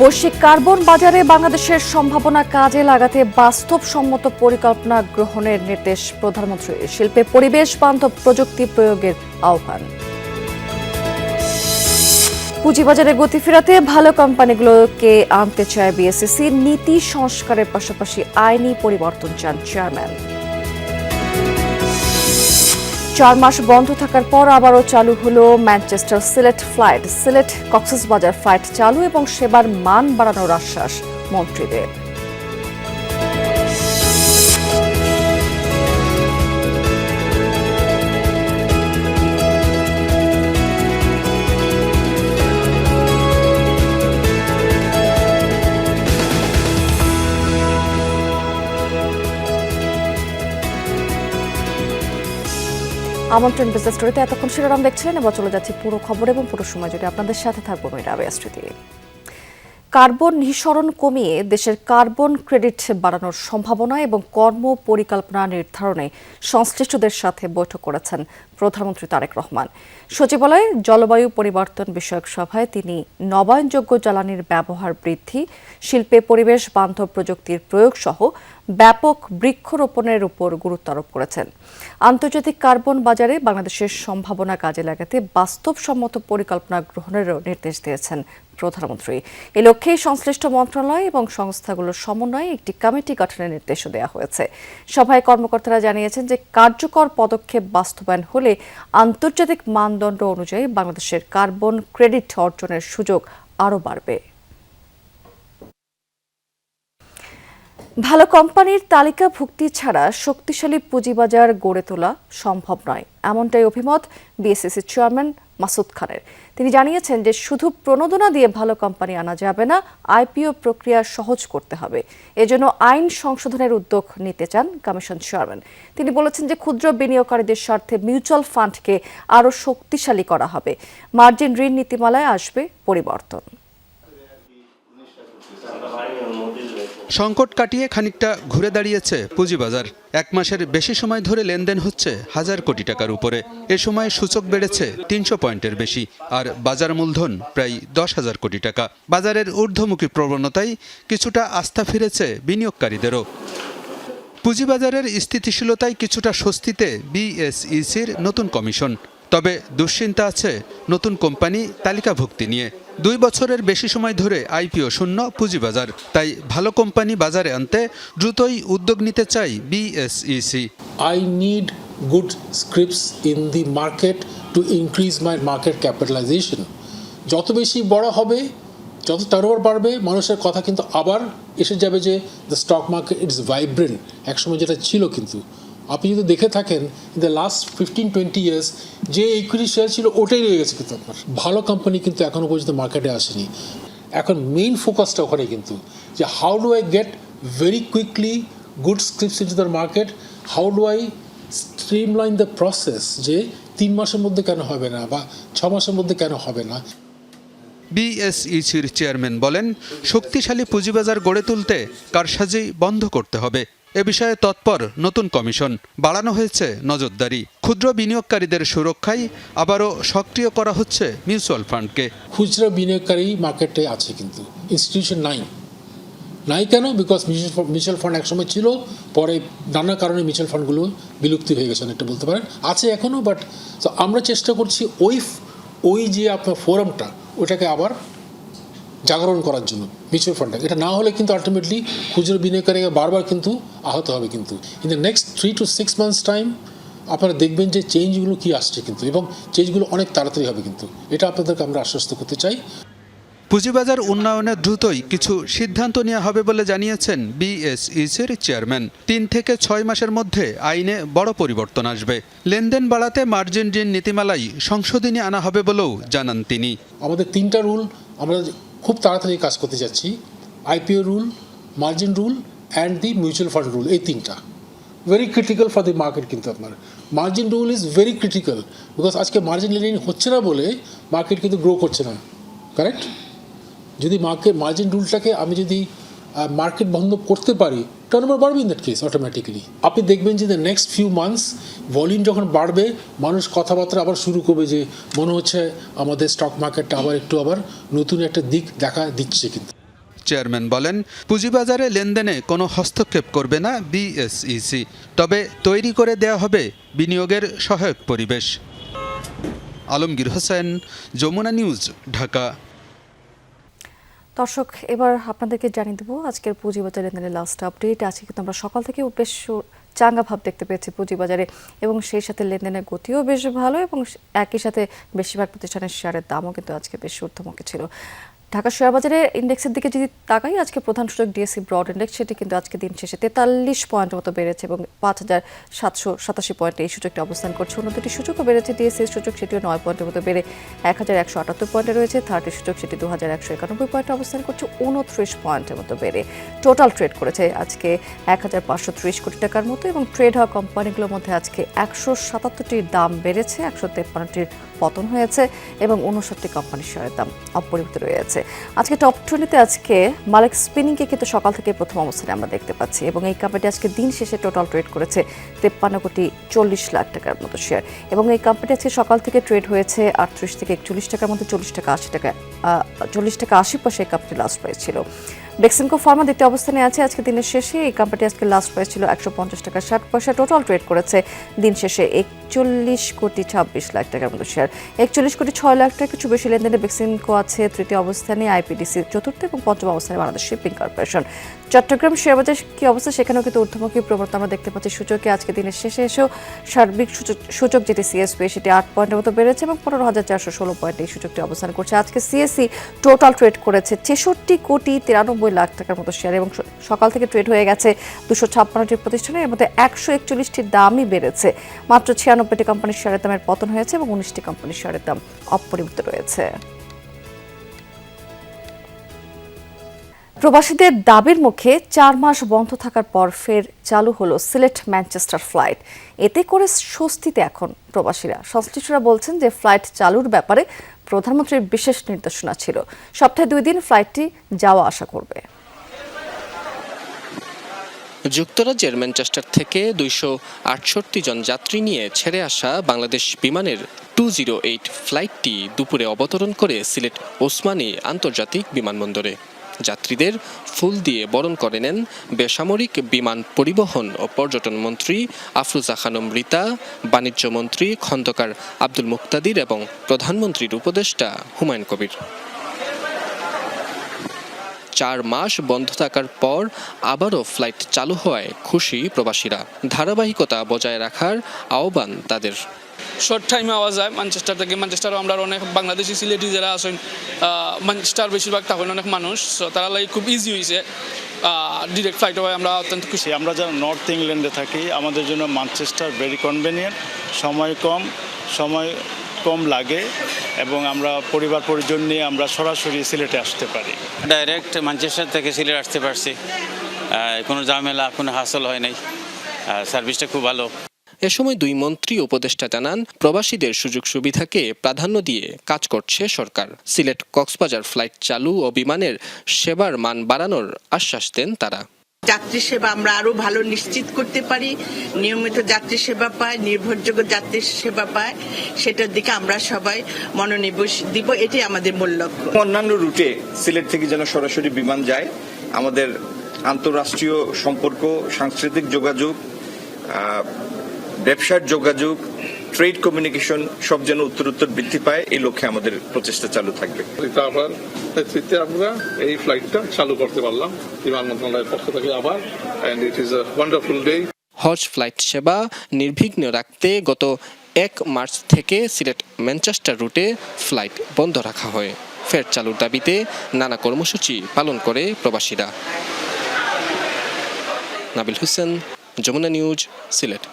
বৈশ্বিক কার্বন বাজারে বাংলাদেশের সম্ভাবনা কাজে লাগাতে বাস্তবসম্মত পরিকল্পনা গ্রহণের নির্দেশ প্রধানমন্ত্রীর। শিল্পে পরিবেশ বান্ধব প্রযুক্তি প্রয়োগের আহ্বান। পুঁজিবাজারে গতি ফেরাতে ভালো কোম্পানিগুলোকে আনতে চায় বিএসইসি। নীতি সংস্কারের পাশাপাশি আইনি পরিবর্তন চান চেয়ারম্যান। 4 মাস বন্ধ থাকার পর আবারও চালু হলো Manchester Sylhet flight. Sylhet Cox's Bazar flight চালু এবং সেবার মান বাড়ানোর আশ্বাস মন্ত্রীদের। আমন্ত্রণ বিজনেস স্টোরিতে এতক্ষণ শিরোনাম দেখছিলেন, এবার চলে যাচ্ছি পুরো খবর এবং পুরো সময় জুড়ে আপনাদের সাথে থাকবো আমি রাবেয়া স্মৃতি। কার্বন নিঃসরণ কমিয়ে দেশের কার্বন ক্রেডিট বাড়ানোর সম্ভাবনা এবং কর্ম পরিকল্পনা নির্ধারণে সংশ্লিষ্টদের সাথে বৈঠক করেছেন প্রধানমন্ত্রী তারেক রহমান। সচিবালয়ে জলবায়ু পরিবর্তন বিষয়ক সভায় তিনি নবায়নযোগ্য জ্বালানির ব্যবহার বৃদ্ধি, শিল্পে পরিবেশ বান্ধব প্রযুক্তির প্রয়োগ সহ ব্যাপক বৃক্ষরোপণের উপর গুরুত্ব আরোপ করেছেন। আন্তর্জাতিক কার্বন বাজারে বাংলাদেশের সম্ভাবনা কাজে লাগাতে বাস্তবসম্মত পরিকল্পনা গ্রহণেরও নির্দেশ দিয়েছেন প্রধানমন্ত্রী। এ লক্ষ্যে সংশ্লিষ্ট মন্ত্রণালয় এবং সংস্থাগুলোর সমন্বয়ে একটি কমিটি গঠনের নির্দেশও দেওয়া হয়েছে। সভায় কর্মকর্তারা জানিয়েছেন যে কার্যকর পদক্ষেপ বাস্তবায়ন হলে আন্তর্জাতিক মানদণ্ড অনুযায়ী বাংলাদেশের কার্বন ক্রেডিট অর্জনের সুযোগ আরও বাড়বে। ভালো কোম্পানির তালিকাভুক্তি ছাড়া শক্তিশালী পুঁজিবাজার গড়ে তোলা সম্ভব নয়, এমনটাই অভিমত বিএসইসি চেয়ারম্যান মাসুদ খানের। তিনি জানিয়েছেন যে শুধু প্রণোদনা দিয়ে ভালো কোম্পানি আনা যাবে না, আইপিও প্রক্রিয়া সহজ করতে হবে। এজন্য আইন সংশোধনের উদ্যোগ নিতে চান কমিশন চেয়ারম্যান। তিনি বলেছেন যে ক্ষুদ্র বিনিয়োগকারীদের স্বার্থে মিউচুয়াল ফান্ডকে আরও শক্তিশালী করা হবে। মার্জিন ঋণ নীতিমালায় আসবে পরিবর্তন। সংকট কাটিয়ে খানিকটা ঘুরে দাঁড়িয়েছে পুঁজিবাজার। 1 মাসের বেশি সময় ধরে লেনদেন হচ্ছে 1000 কোটি টাকার উপরে। এ সময় সূচক বেড়েছে 300 পয়েন্টের বেশি, আর বাজার মূলধন প্রায় 10,000 কোটি টাকা। বাজারের ঊর্ধ্বমুখী প্রবণতায় কিছুটা আস্থা ফিরেছে বিনিয়োগকারীদেরও। পুঁজিবাজারের স্থিতিশীলতায় কিছুটা স্বস্তিতে বিএসইসির নতুন কমিশন। তবে দুশ্চিন্তা আছে নতুন কোম্পানি তালিকাভুক্তি নিয়ে। 2 বছরের বেশি সময় ধরে আইপিও শূন্য পুঁজিবাজার, তাই ভালো কোম্পানি বাজারে আনতে দ্রুতই উদ্যোগ নিতে চাই BSEC. I need good scripts in the market to increase my market capitalization. যত বেশি বড় হবে, যত টার্নওভার বাড়বে, মানুষের কথা কিন্তু আবার এসে যাবে যে the stock market it's vibrant. একসময় যেটা ছিল, কিন্তু আপনি যদি দেখে থাকেন ইন দ্য লাস্ট 15-20 ইয়ার্স যে ইকুইটি শেয়ার ছিল ওটাই রয়ে গেছে, কিন্তু আপনার ভালো কোম্পানি কিন্তু এখনও পর্যন্ত মার্কেটে আসেনি। এখন মেইন ফোকাসটা ওখানে কিন্তু যে how do I get very quickly good scripts in to the market, how do I streamline the process, যে 3 মাসের মধ্যে কেন হবে না বা 6 মাসের মধ্যে কেন হবে না। বিএসইসির চেয়ারম্যান বলেন, শক্তিশালী পুঁজিবাজার গড়ে তুলতে কারসাজি বন্ধ করতে হবে। এ বিষয়ে তৎপর নতুন কমিশন। বাড়ানো হয়েছে নজরদারি। ক্ষুদ্র বিনিয়োগকারীদের সুরক্ষায় আবারও সক্রিয় করা হচ্ছে মিউচুয়াল ফান্ডকে। খুচরা বিনিয়োগকারী মার্কেটে আছে, কিন্তু ইনস্টিটিউশন নাই কেন? বিকজ মিউচুয়াল ফান্ড একসময় ছিল, পরে নানা কারণে মিউচুয়াল ফান্ডগুলো বিলুপ্তি হয়ে গেছে অনেকটা বলতে পারেন। আছে এখনও, বাট আমরা চেষ্টা করছি ওই যে আপনার ফোরামটা ওটাকে আবার জাগরণ করার জন্য মিউচুয়াল ফান্ডে। এটা না হলে কিন্তু আলটিমেটলি খুচরো বিনিয়োগকারীরা বারবার কিন্তু আহত হবে। কিন্তু in the next 3 to 6 months time আপনারা দেখবেন যে চেঞ্জগুলো কি আসছে, কিন্তু এবং চেঞ্জগুলো অনেক তাড়াতাড়ি হবে। কিন্তু এটা আপনাদেরকে আমরা আশ্বস্ত করতে চাই। পুঁজিবাজার উন্নয়নে দ্রুতই কিছু সিদ্ধান্ত নেওয়া হবে বলে জানিয়েছেন বিএসইসির চেয়ারম্যান। 3 থেকে 6 মাসের মধ্যে আইনে বড় পরিবর্তন আসবে। লেনদেন বাড়াতে মার্জিন ঋণ নীতিমালায় সংশোধনী আনা হবে বলেও জানান তিনি। আমাদের 3টা রুল আমরা খুব তাড়াতাড়ি কাজ করতে যাচ্ছি। IPO rule, margin rule and the mutual fund rule, এই 3টা very critical for the market. কিন্তু আপনার margin rule is very critical, because আজকে মার্জিন লেন্ডিং হচ্ছে না বলে মার্কেট কিন্তু গ্রো করছে না, কারেক্ট? যদি মার্জিন রুলটাকে আমি যদি মার্কেট বন্ধ করতে পারি, টার্নওভার বাড়বে ইন দ্যাট কেস অটোমেটিক্যালি। আপনি দেখবেন যে the next few months volume যখন বাড়বে, মানুষ কথাবার্তা আবার শুরু করবে যে মনে হচ্ছে আমাদের স্টক মার্কেটটা আবার নতুন একটা দিক দেখা দিচ্ছে। কিন্তু চেয়ারম্যান বলেন, পুঁজিবাজারে লেনদেনে কোনো হস্তক্ষেপ করবে না বিএসইসি, তবে তৈরি করে দেয়া হবে বিনিয়োগের সহায়ক পরিবেশ। আলমগীর হোসেন, যমুনা নিউজ, ঢাকা। দর্শক, এবার আপনাদেরকে জানিয়ে দেবো আজকের পুঁজিবাজার লেনদেনের লাস্ট আপডেট। আজকে কিন্তু আমরা সকাল থেকে বেশ চাঙ্গা ভাব দেখতে পেয়েছি পুঁজিবাজারে, এবং সেই সাথে লেনদেনের গতিও বেশ ভালো, এবং একই সাথে বেশিরভাগ প্রতিষ্ঠানের শেয়ারের দামও কিন্তু আজকে বেশ ঊর্ধ্বমুখী ছিল। ঢাকা শেয়ার বাজারে ইন্ডেক্সের দিকে যদি তাকাই, আজকে প্রধান সূচক ডিএসসি ব্রড ইন্ডেক্স, সেটি কিন্তু আজকে দিন শেষে 43 পয়েন্ট মতো বেড়েছে এবং 5787 পয়েন্টে এই সূচকটি অবস্থান করছে। অন্য দুটি সূচকও বেড়েছে। ডিএসসি সূচক সেটিও 9 পয়েন্টের মতো বেড়ে 1178 পয়েন্টে রয়েছে। 30 সূচক সেটি 2191 পয়েন্টে অবস্থান করছে, 29 পয়েন্টের মতো বেড়ে টোটাল ট্রেড করেছে আজকে 1530 কোটি টাকার মতো, এবং ট্রেড হওয়া কোম্পানিগুলোর মধ্যে আজকে 177টির দাম বেড়েছে, 153টির পতন হয়েছে, এবং 59টি কোম্পানির শেয়ারের দাম অপরিবর্তিত রয়েছে। আজকে টপ 20-তে আজকে মালিক স্পিনিংকে কিন্তু সকাল থেকে প্রথম অবস্থানে আমরা দেখতে পাচ্ছি, এবং এই কোম্পানিটি আজকে দিন শেষে টোটাল ট্রেড করেছে 53 কোটি 40 লাখ টাকার মতো শেয়ার, এবং এই কোম্পানিটি আজকে সকাল থেকে ট্রেড হয়েছে 38 থেকে 41 টাকার মধ্যে, 40 টাকা 80 পয়সা এই কোম্পানির লাস্ট প্রাইস ছিল। বেক্সিমকো ফার্মা দ্বিতীয় অবস্থানে আছে আজকে দিনের শেষে। এই কোম্পানিটি আজকে লাস্ট প্রাইস ছিল 150 টাকা 60 পয়সা, টোটাল ট্রেড করেছে দিন শেষে 41 কোটি 26 লাখ টাকার মতো শেয়ার। 41 কোটি 6 লাখ টাকা কিছু বেশি লেনদেনে বেক্সিমকো আছে তৃতীয় অবস্থানে, আইপিডিসি চতুর্থ, এবং পঞ্চম অবস্থানে Bangladesh shipping corporation. Chittagong share বাজার কি অবস্থা, সেখানেও কিন্তু ঊর্ধ্বমুখী প্রবণতা আমরা দেখতে পাচ্ছি সূচকে। আজকে দিনের শেষে এসেও সার্বিক সূচক যেটি সিএসপি সেটি 8 পয়েন্টের মতো বেড়েছে, এবং 15,416 পয়েন্টে এই সূচকটি অবস্থান করছে। আজকে সিএসসি টোটাল ট্রেড করেছে 66 কোটি 93 লাখ টাকার মতো শেয়ার, এবং সকাল থেকে ট্রেড হয়ে গেছে 256টি প্রতিষ্ঠানের, এর মধ্যে 141টির দামই বেড়েছে। মাত্র 96টি কোম্পানির শেয়ারের দামের পতন হয়েছে, এবং 19টি কোম্পানির শেয়ারের দাম অপরিবর্তিত রয়েছে। প্রবাসীদের দাবির মুখে 4 মাস বন্ধ থাকার পর ফের চালু হলো সিলেট ম্যানচেস্টার ফ্লাইট। এতে করে স্বস্তিতে এখন প্রবাসীরা। সংশ্লিষ্টরা বলছেন যে ফ্লাইট চালুর ব্যাপারে প্রধানমন্ত্রীর বিশেষ নির্দেশনা ছিল। সপ্তাহে 2 দিন ফ্লাইটটি যাওয়া আসা করবে। যুক্তরাজ্যের ম্যানচেস্টার থেকে 268 জন যাত্রী নিয়ে ছেড়ে আসা বাংলাদেশ বিমানের 208 ফ্লাইটটি দুপুরে অবতরণ করে সিলেট ওসমানী আন্তর্জাতিক বিমানবন্দরে। যাত্রীদের ফুল দিয়ে বরণ করে নেন বেসামরিক বিমান পরিবহন ও পর্যটন মন্ত্রী আফরোজা খানম রিতা, বাণিজ্য মন্ত্রী খন্দকার আব্দুল মুক্তাদির এবং প্রধানমন্ত্রীর উপদেষ্টা হুমায়ুন কবির। 4 মাস বন্ধ থাকার পর আবারও ফ্লাইট চালু হওয়ায় খুশি প্রবাসীরা। ধারাবাহিকতা বজায় রাখার আহ্বান তাদের। শর্ট টাইমে আওয়া যায় ম্যানচেস্টার থেকে। ম্যানচেস্টারও আমরা অনেক বাংলাদেশি সিলেটি যারা আছেন, ম্যানচেস্টার বেশিরভাগ তখন অনেক মানুষ, তারা লাগে খুব ইজি হয়েছে। ডিরেক্ট ফ্লাইট হয়, আমরা অত্যন্ত খুশি। আমরা যারা নর্থ ইংল্যান্ডে থাকি, আমাদের জন্য ম্যানচেস্টার ভেরি কনভেনিয়েন্ট, সময় কম লাগে, এবং আমরা পরিবার পরিজন নিয়ে আমরা সরাসরি সিলেটে আসতে পারি। ডাইরেক্ট ম্যানচেস্টার থেকে সিলেট আসতে পারছি, কোনো ঝামেলা, কোনো হাসল হয় নাই, সার্ভিসটা খুব ভালো। এ সময় 2 মন্ত্রী উপদেষ্টা জানান, প্রবাসীদের সুযোগ সুবিধাকে প্রাধান্য দিয়ে কাজ করছে সরকার। সিলেট কক্সবাজার ফ্লাইট চালু ও বিমানের সেবার মান বাড়ানোর আশ্বাস দেন তারা। যাত্রী সেবা আমরা আরো ভালো নিশ্চিত করতে পারি, নিয়মিত যাত্রী সেবা পায়, নির্ভরযোগ্য যাত্রী সেবা পায়, সেটার দিকে আমরা সবাই মনোনিবেশ দিব, এটাই আমাদের মূল লক্ষ্য। অন্যান্য রুটে সিলেট থেকে যেন সরাসরি বিমান যায়, আমাদের আন্তঃরাষ্ট্রীয় সম্পর্ক, সাংস্কৃতিক যোগাযোগ, ব্যবসার যোগাযোগ, ট্রেড কমিউনিকেশন সব যেন উত্তরোত্তর বৃদ্ধি পায়, এই লক্ষ্যে আমাদের প্রচেষ্টা চালু থাকবে। আবার নেতৃত্বে আমরা এই ফ্লাইটটা চালু করতে পারলাম বিমান মন্ত্রণালয়ের পক্ষ থেকে আবার, and it is a wonderful day. হজ ফ্লাইট সেবা নির্বিঘ্ন রাখতে গত 1 মার্চ থেকে সিলেট ম্যানচেস্টার রুটে ফ্লাইট বন্ধ রাখা হয়। ফের চালুর দাবিতে নানা কর্মসূচি পালন করে প্রবাসীরা। নাবিল হোসেন, যমুনা নিউজ, সিলেট।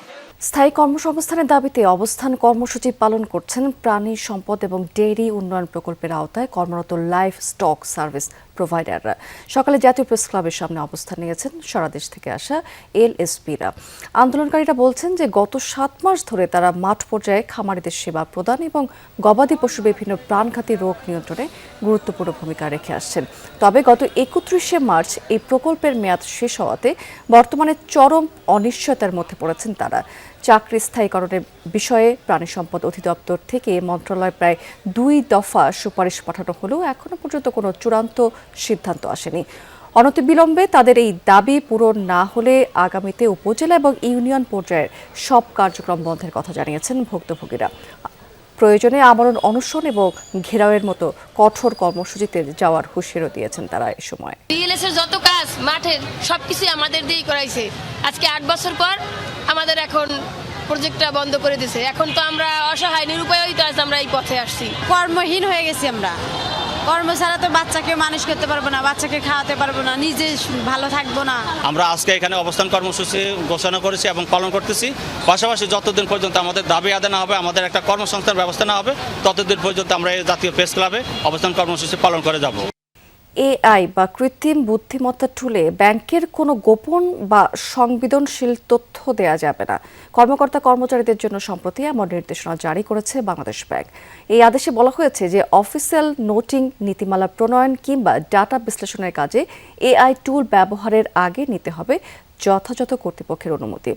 স্থায়ী কর্মসংস্থানের দাবিতে অবস্থান কর্মসূচি পালন করছেন প্রাণী সম্পদ এবং ডেইরি উন্নয়ন প্রকল্পের আওতায় কর্মরত লাইভ স্টক সার্ভিস প্রোভাইডাররা। সকালে জাতীয় প্রেস ক্লাবের সামনে অবস্থান নিয়েছেন সারা দেশ থেকে আসা এলএসপিরা। আন্দোলনকারীরা বলছেন যে গত 7 মাস ধরে তারা মাঠ পর্যায়ে খামারিদের সেবা প্রদান এবং গবাদি পশুর বিভিন্ন প্রাণঘাতী রোগ নিয়ন্ত্রণে গুরুত্বপূর্ণ ভূমিকা রেখে আসছেন। তবে গত 31শে মার্চ এই প্রকল্পের মেয়াদ শেষ হওয়াতে বর্তমানে চরম অনিশ্চয়তার মধ্যে পড়েছেন তারা। চাকরি স্থায়ীকরণের বিষয়ে প্রাণী সম্পদ অধিদপ্তর থেকে মন্ত্রণালয় প্রায় 2 দফা সুপারিশ পাঠানো হলেও এখনো পর্যন্ত কোনো চূড়ান্ত সিদ্ধান্ত আসেনি। অনতিবিলম্বে তাদের এই দাবি পূরণ না হলে আগামীতে উপজেলা এবং ইউনিয়ন পর্যায়ের সব কার্যক্রম বন্ধের কথা জানিয়েছেন ভুক্তভোগীরা। প্রয়োজনে আমরণ, অনশন এবং ঘেরাওয়ের মতো কঠোর কর্মসূচিতে যাওয়ার হুঁশিয়ারও দিয়েছেন তারা এ সময়। ডিএলএস এর যত কাজ মাঠের সবকিছু আমাদের দিয়েই করাইছে। আজকে 8 বছর পর আমাদের এখন প্রজেক্টটা বন্ধ করে দিয়েছে। এখন তো আমরা অসহায় নিরুপায় তো আজ আমরা এই পথে আসছি। কর্মহীন হয়ে গেছি আমরা। কর্ম ছাড়া তো বাচ্চাকে মানুষ করতে পারবো না, বাচ্চাকে খাওয়াতে পারবো না, নিজে ভালো থাকবো না। আমরা আজকে এখানে অবস্থান কর্মসূচি ঘোষণা করেছি এবং পালন করতেছি। পাশাপাশি যতদিন পর্যন্ত আমাদের দাবি আদায় না হবে, আমাদের একটা কর্মসংস্থান ব্যবস্থা না হবে, ততদিন পর্যন্ত আমরা এই জাতীয় প্রেস ক্লাবে অবস্থান কর্মসূচি পালন করে যাব। এআই বা কৃত্রিম বুদ্ধিমত্তা টুলে ব্যাংকের কোনো গোপন বা সংবেদনশীল তথ্য দেয়া যাবে না। কর্মকর্তা কর্মচারীদের জন্য সম্প্রতি এমন নির্দেশনা জারি করেছে বাংলাদেশ ব্যাংক। এই আদেশে বলা হয়েছে যে অফিসিয়াল নোটিং, নীতিমালা প্রণয়ন কিংবা ডাটা বিশ্লেষণের কাজে এআই টুল ব্যবহারের আগে নিতে হবে যথাযথ কর্তৃপক্ষের অনুমতি।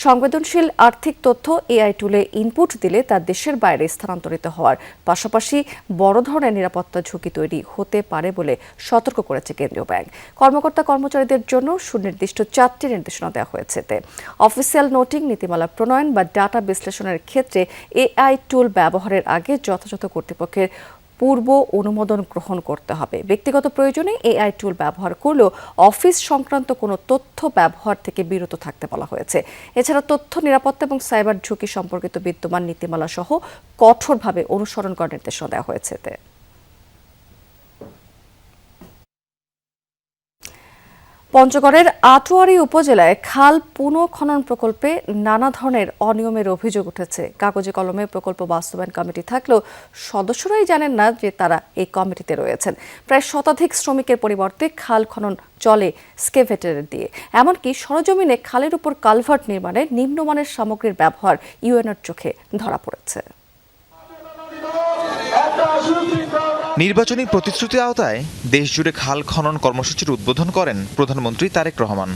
সংবেদনশীল আর্থিক তথ্য এআই টুলে ইনপুট দিলে তা দেশের বাইরে স্থানান্তরিত হওয়ার পাশাপাশি বড় ধরনের নিরাপত্তা ঝুঁকি তৈরি হতে পারে বলে সতর্ক করেছে কেন্দ্রীয় ব্যাংক। কর্মকর্তা কর্মচারীদের জন্য সুনির্দিষ্ট 4টি নির্দেশনা দেওয়া হয়েছে। অফিসিয়াল নোটিং, নীতিমালা প্রণয়ন বা ডাটা বিশ্লেষণের ক্ষেত্রে এআই টুল ব্যবহারের আগে যথাযথ কর্তৃপক্ষের পূর্ব অনুমোদন গ্রহণ করতে হবে। ব্যক্তিগত প্রয়োজনে এআই টুল ব্যবহার করলেও অফিস সংক্রান্ত কোনো তথ্য ব্যবহার থেকে বিরত থাকতে বলা হয়েছে। এছাড়া তথ্য নিরাপত্তা এবং সাইবার ঝুঁকি সম্পর্কিত বিদ্যমান নীতিমালা সহ কঠোরভাবে অনুসরণ করার নির্দেশনা দেওয়া হয়েছে। পঞ্চগড়ের আটোয়ারী উপজেলায় খাল পুনঃখনন প্রকল্পে নানা ধরনের অনিয়মের অভিযোগ উঠেছে। কাগজে কলমে প্রকল্প বাস্তবায়ন কমিটি থাকলেও সদস্যরাই জানেন না যে তারা এই কমিটিতে রয়েছেন। প্রায় শতাধিক শ্রমিকের পরিবর্তে খাল খনন চলে স্কেভেটর দিয়ে। এমনকি সরজমিনে খালের উপর কালভার্ট নির্মাণে নিম্নমানের সামগ্রীর ব্যবহার ইউএনওর চোখে ধরা পড়েছে। নির্বাচনী প্রতিশ্রুতির আওতায় দেশজুড়ে খাল খনন কর্মসূচির উদ্বোধন করেন প্রধানমন্ত্রী তারেক রহমান।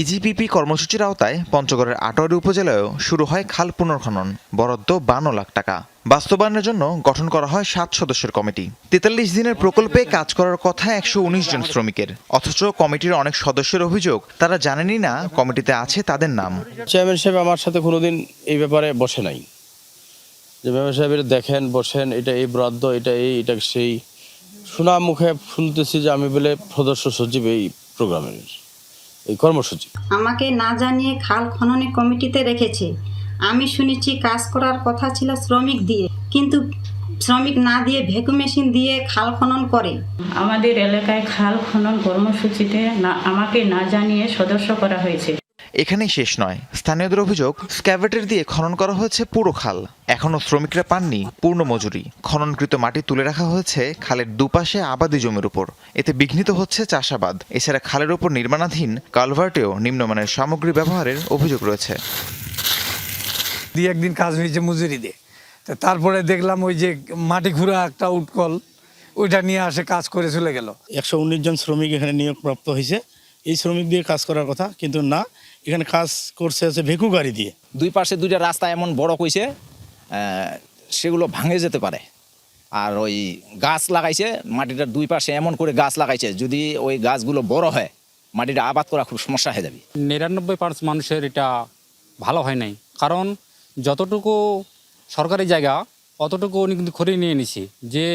ইজিপিপি কর্মসূচির আওতায় পঞ্চগড়ের আটোয়ারী উপজেলায়ও শুরু হয় খাল পুনর্খনন, বরাদ্দ 52 লাখ টাকা। বাস্তবায়নের জন্য গঠন করা হয় 7 সদস্যের কমিটি। 43 দিনের প্রকল্পে কাজ করার কথা 119 জন শ্রমিকের, অথচ কমিটির অনেক সদস্যের অভিযোগ তারা জানেনই না কমিটিতে আছে তাদের নাম। চেয়ারম্যান সাহেব আমার সাথে কোনোদিন এই ব্যাপারে বসে নাই, যে মেম্বার সাহেবের দেখেন বসেন, এটা এই বরাদ্দ, এটা এটা সেই। শোনা মুখে শুনতেছি যে আমি বলে সদস্য সচিব এই প্রোগ্রামের, এই কর্মসূচি। আমাকে না জানিয়ে খাল খননের কমিটিতে রেখেছে। আমি শুনেছি কাজ করার কথা ছিল শ্রমিক দিয়ে, কিন্তু শ্রমিক না দিয়ে ভ্যাকুম মেশিন দিয়ে খাল খনন করে। আমাদের এলাকায় খাল খনন কর্মসূচিতে আমাকে না জানিয়ে সদস্য করা হয়েছে। এখানেই শেষ নয়, স্থানীয়দের অভিযোগ স্ক্যাভেটর দিয়ে খনন করা হয়েছে পুরো খাল। এখনো শ্রমিকরা পাননি পূর্ণ মজুরি। খননকৃত মাটি তুলে রাখা হয়েছে খালের দুপাশে আবাদি জমির উপর, এতে বিঘ্নিত হচ্ছে চাষাবাদ। এছাড়া খালের উপর নির্মাণাধীন কালভার্টেও নিম্নমানের সামগ্রী ব্যবহারের অভিযোগ রয়েছে। একদিন কাজ হয়েছে মজুরি দিয়ে, তারপরে দেখলাম ওই যে মাটি ঘুরা একটা উৎকল, ওইটা নিয়ে আসে কাজ করে চলে গেল। 119 জন শ্রমিক এখানে নিয়োগপ্রাপ্ত হয়েছে। এই শ্রমিক দিয়ে কাজ করার কথা, কিন্তু না, এখানে কাজ করছে হচ্ছে ভেকু গাড়ি দিয়ে। দুই পাশে দুইটা রাস্তা এমন বড় কইছে সেগুলো ভাঙে যেতে পারে। আর ওই গাছ লাগাইছে, মাটিটার দুই পাশে এমন করে গাছ লাগাইছে, যদি ওই গাছগুলো বড় হয় মাটিটা আবাদ করা খুব সমস্যা হয়ে যাবে। 99% মানুষের এটা ভালো হয় নাই, কারণ যতটুকু সরকারি জায়গা অতটুকু উনি কিন্তু খরিয়ে নিয়ে নিছি। যে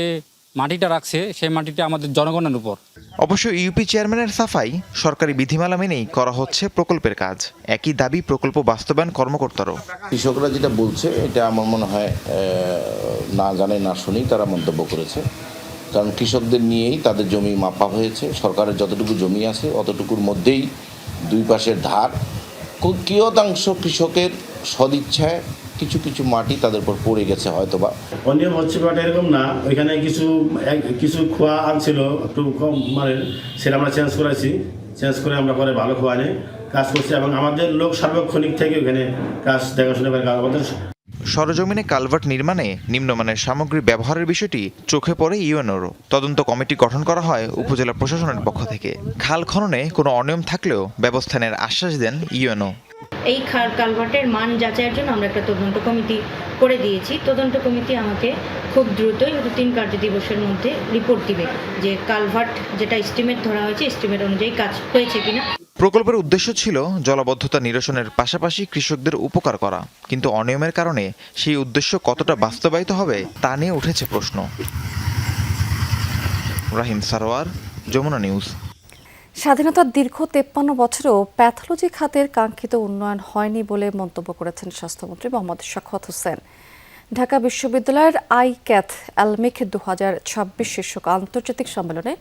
মাটিটা রাখছে সেই মাটিটা আমাদের জনগণের উপর। অবশ্য ইউপি চেয়ারম্যানের সাফাই, সরকারি বিধিমালা মেনেই করা হচ্ছে প্রকল্পের কাজ। একই দাবি প্রকল্প বাস্তবায়ন কর্মকর্তারও। কৃষকরা যেটা বলছে এটা আমার মনে হয় না জানে না শুনেই তারা মন্তব্য করেছে, কারণ কৃষকদের নিয়েই তাদের জমি মাপা হয়েছে। সরকারের যতটুকু জমি আছে অতটুকুর মধ্যেই দুই পাশের ধার। কিয়দাংশ কৃষকের সদিচ্ছায় কিছু কিছু মাটি তাদের উপর পড়ে গেছে হয়তোবা। অনিয়ম হচ্ছে বাট এরকম না, ওইখানে কিছু খোয়া ছিল একটু কম, মানে সেটা আমরা চেঞ্জ করেছি। চেঞ্জ করে আমরা পরে ভালো খোয়া নিয়ে কাজ করছি এবং আমাদের লোক সার্বক্ষণিক থেকে ওখানে কাজ দেখাশোনা করে আমাদের সরজমিনে কালভার্ট নির্মাণে নিম্নমানের সামগ্রী ব্যবহারের বিষয়টি চোখে পড়ে ইউএনওর। তদন্ত কমিটি গঠন করা হয় উপজেলা প্রশাসনের পক্ষ থেকে। খাল খননে কোনো অনিয়ম থাকলেও ব্যবস্থা নেওয়ার আশ্বাস দেন ইউএনও। এই কালভার্টের মান যাচাইয়ের জন্য আমরা একটা তদন্ত কমিটি করে দিয়েছি। তদন্ত কমিটি আমাকে খুব দ্রুতই 3 কার্যদিবসের মধ্যে রিপোর্ট দিবে যে কালভার্ট যেটা এস্টিমেট ধরা হয়েছে এস্টিমেট অনুযায়ী কাজ হয়েছে কিনা। প্রকল্পের উদ্দেশ্য ছিল জলাবদ্ধতা নিরসনের পাশাপাশি কৃষকদের উপকার করা, কিন্তু অনিয়মের কারণে সেই উদ্দেশ্য কতটা বাস্তবায়িত হবে তা নিয়ে উঠেছে প্রশ্ন। রাহিম সারোয়ার, যমুনা নিউজ। স্বাধীনতার দীর্ঘ 53 বছরেও প্যাথোলজি খাতের কাঙ্ক্ষিত উন্নয়ন হয়নি বলে মন্তব্য করেছেন স্বাস্থ্যমন্ত্রী মোহাম্মদ সাখাওয়াত হোসেন। ঢাকা বিশ্ববিদ্যালয়ের আইক্যাথ অ্যালমিক 2026 শীর্ষক আন্তর্জাতিক সম্মেলনে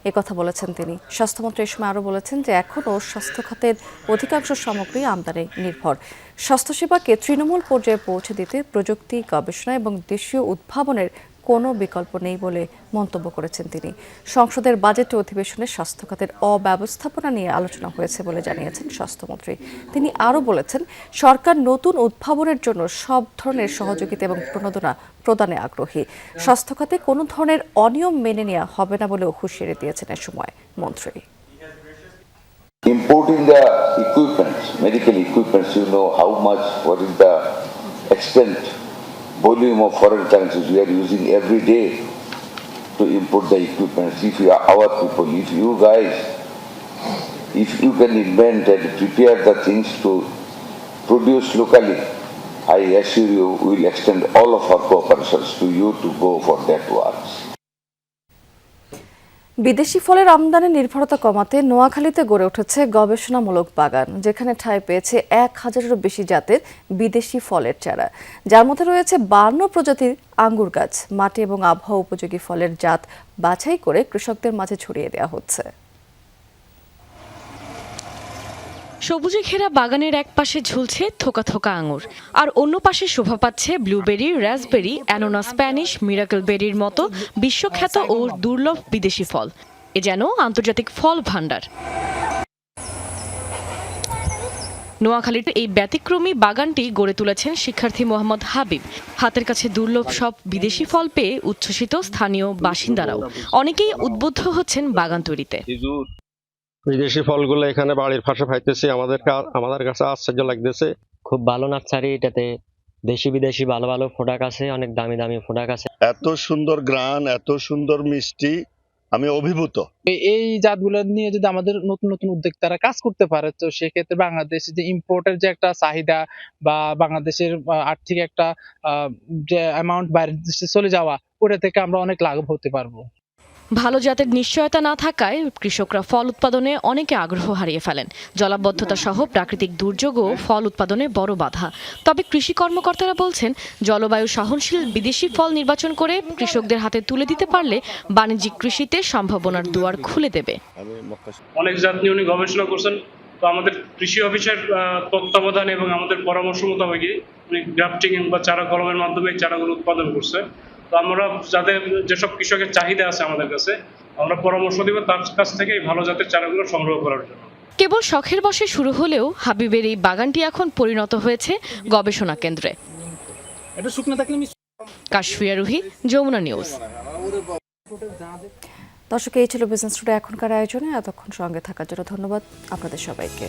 একথা বলেছেন তিনি। স্বাস্থ্যমন্ত্রী এ সময় আরও বলেছেন যে এখনও স্বাস্থ্য খাতের অধিকাংশ সামগ্রী আমদানি নির্ভর। স্বাস্থ্যসেবাকে তৃণমূল পর্যায়ে পৌঁছে দিতে প্রযুক্তি, গবেষণা এবং দেশীয় উদ্ভাবনের কোনো বিকল্প নেই বলে মন্তব্য করেছেন তিনি। সংসদের বাজেট অধিবেশনে স্বাস্থ্য খাতের অব্যবস্থাপনা নিয়ে আলোচনা হয়েছে বলে জানিয়েছেন স্বাস্থ্যমন্ত্রী। তিনি আরও বলেছেন, সরকার নতুন উদ্ভাবনের জন্য সব ধরনের সহযোগিতা এবং প্রণোদনা প্রদানে আগ্রহী। স্বাস্থ্য খাতে কোনো ধরনের অনিয়ম মেনে নেওয়া হবে না বলেও হুঁশিয়ারি দিয়েছেন এ সময় মন্ত্রী। Importing the equipment, medical equipment, you know how much, what is the extent, volume of foreign currencies we are using every day to import the equipment. If you are our people, if you guys, if you can invent and prepare the things to produce locally, I assure you we will extend all of our cooperations to you to go for that works. বিদেশি ফলের আমদানি নির্ভরতা কমাতে নোয়াখালীতে গড়ে উঠেছে গবেষণামূলক বাগান, যেখানে ঠাঁই পেয়েছে 1000-এরও বেশি জাতের বিদেশি ফলের চারা, যার মধ্যে রয়েছে 52 প্রজাতির আঙ্গুর গাছ। মাটি এবং আবহাওয়া উপযোগী ফলের জাত বাছাই করে কৃষকদের মাঝে ছড়িয়ে দেওয়া হচ্ছে। সবুজে ঘেরা বাগানের এক পাশে ঝুলছে থোকা থোকা আঙুর, আর অন্য পাশে শোভা পাচ্ছে blueberry, raspberry, annona Spanish, miracle বেরির মতো বিশ্বখ্যাত ও দুর্লভ বিদেশি ফল। এ যেন আন্তর্জাতিক ফল ভাণ্ডার। নোয়াখালীর এই ব্যতিক্রমী বাগানটি গড়ে তুলেছেন শিক্ষার্থী মোহাম্মদ হাবিব। হাতের কাছে দুর্লভ সব বিদেশি ফল পেয়ে উচ্ছ্বসিত স্থানীয় বাসিন্দারাও। অনেকেই উদ্বুদ্ধ হচ্ছেন বাগান তৈরিতে। বিদেশি ফলগুলো এখানে বাড়ির পাশে পাইতেছি, আমাদের কাছে আশ্চর্য লাগতেছে। খুব ভালো নার্সারি, এটাতে দেশি বিদেশি ভালো ভালো প্রোডাক্ট আছে, অনেক দামি দামি প্রোডাক্ট আছে। এত সুন্দর গ্রান, এত সুন্দর মিষ্টি, আমি অভিভূত। এই জাতগুলো নিয়ে যদি আমাদের নতুন নতুন উদ্যোক্তারা কাজ করতে পারে, তো সেক্ষেত্রে বাংলাদেশে যে ইম্পোর্টের যে একটা চাহিদা বা বাংলাদেশের আর্থিক একটা যে অ্যামাউন্ট বাইরের দেশে চলে যাওয়া, ওটা থেকে আমরা অনেক লাভ হতে পারবো। ভালো জাতের নিশ্চয়তা না থাকায় কৃষকরা ফল উৎপাদনে অনেকে আগ্রহ হারিয়ে ফেলেন। জলাবদ্ধতা সহ প্রাকৃতিক দুর্যোগও ফল উৎপাদনে বড় বাধা। তবে কৃষি কর্মকর্তারা বলছেন, জলবায়ু সহনশীল বিদেশি ফল নির্বাচন করে কৃষকদের হাতে তুলে দিতে পারলে বাণিজ্যিক কৃষিতে সম্ভাবনার দুয়ার খুলে দেবে। অনেক জাত নিয়ে উনি গবেষণা করছেন, তো আমাদের কৃষি অফিসের তত্ত্বাবধান এবং আমাদের পরামর্শ মোতাবেকই উনি গ্রাফটিং বা চারা কলমের মাধ্যমে চারাগুলো উৎপাদন করছে। তো আমরা যাদের যেসব কৃষকের চাহিদা আছে আমাদের কাছে, আমরা পরামর্শ দিব তার কাছ থেকে ভালো জাতের চারাগুলো সংগ্রহ করার জন্য। কেবল শখের বশে শুরু হলেও হাবিবের এই বাগানটি এখন পরিণত হয়েছে গবেষণা কেন্দ্রে। কাশফিয়া রুহি, যমুনা নিউজ। দর্শক, এই ছিল বিজনেস টুডে এখনকার আয়োজনে। এতক্ষণ সঙ্গে থাকার জন্য ধন্যবাদ আপনাদের সবাইকে।